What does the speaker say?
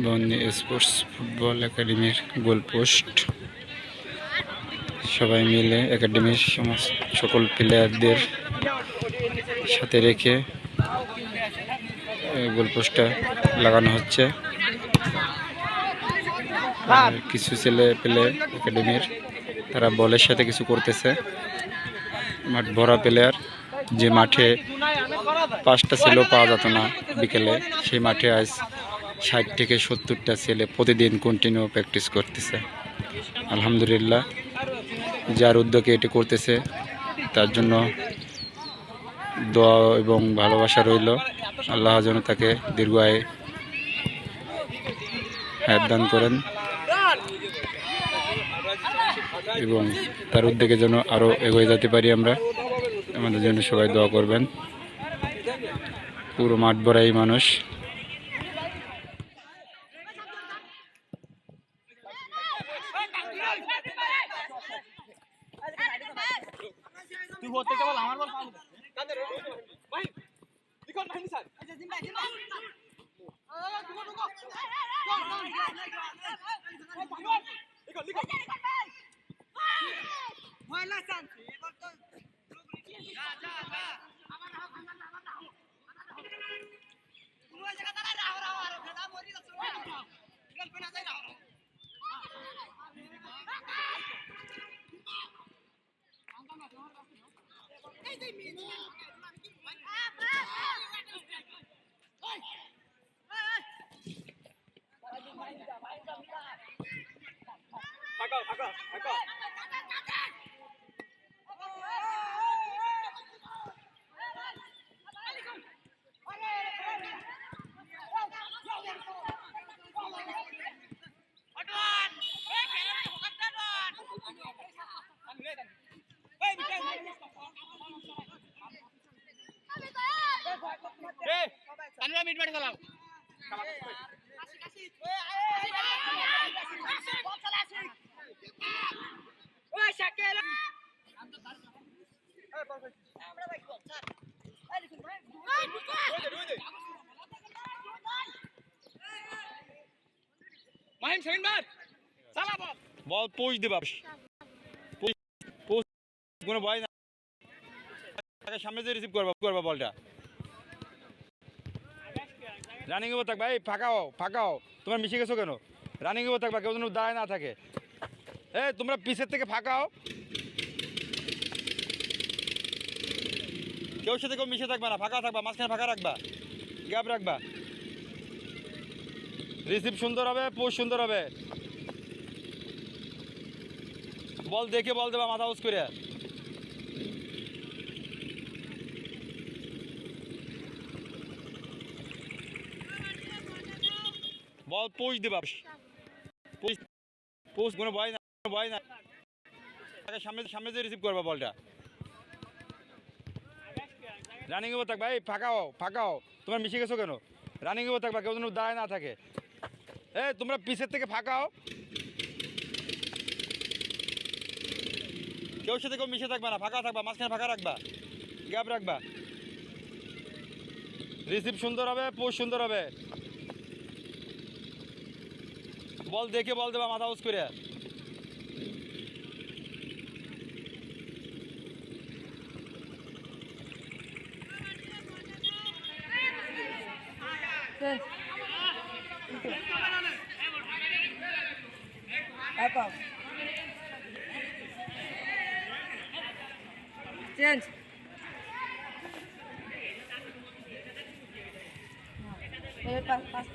বন্দি sports football একাডেমির goalpost. সবাই মিলে একাডেমির সকল প্লেয়ারদের সাথে রেখে গোলপোস্টটা লাগানো হচ্ছে। আর কিছু ছেলে পেলে একাডেমির তারা বলের সাথে কিছু করতেছে। মাঠ ভরা প্লেয়ার, যে মাঠে 5টা ছেলেও পাওয়া যেত না বিকেলে, সেই মাঠে আজ 60 থেকে 70টা ছেলে প্রতিদিন কন্টিনিউ প্র্যাকটিস করতেছে। আলহামদুলিল্লাহ, যার উদ্যোগে এটি করতেছে তার জন্য দোয়া এবং ভালোবাসা রইল। আল্লাহ যেন তাকে দীর্ঘায়ু হায়াত দান করেন এবং তার উদ্যোগে যেন আরও এগিয়ে যেতে পারি আমরা। আমাদের জন্য সবাই দোয়া করবেন। পুরো মাঠ ভরাই মানুষ। বল পোস্ট দিবা, কোনো ভয় না। সামনে যে রিসিভ করবা বলটা রানিং এ থাকবা। এই ফাঁকাও তোমরা মিশে গেছো কেন? রানিং এ থাকবা, কেউ যেন দাঁড়ায় না থাকে। তোমরা পিছের থেকে ফাঁকাও, কেউ সাথে কেউ মিশে থাকবা না। ফাঁকা থাকবা, মাঝখানে ফাঁকা রাখবা, গ্যাপ রাখবা। রিসিভ সুন্দর হবে, পোস্ট সুন্দর হবে। বল দেখে বল দেবা, মাথা উঁচ করে। বল পোস্ট দিবা, পোস্ট কোনো ভয় না। সামনে যে রিসিভ করবা বলটা রানিং এ থাকবা। এই ফাঁকাও তোমরা মিশে গেছো কেন? রানিং এ থাকবা, কেউ যেন দাঁড়ায় না থাকে। তোমরা পিছের থেকে ফাঁকাও, কেউ সাথে কেউ মিশে থাকবা না। ফাঁকা থাকবা, মাঝখানে ফাঁকা রাখবা, গ্যাপ রাখবা। রিসিভ সুন্দর হবে, পোস্ট সুন্দর হবে। বল দেখে বল দেবা, মাথা উঁচ করে। চেঞ্জ পাঁচ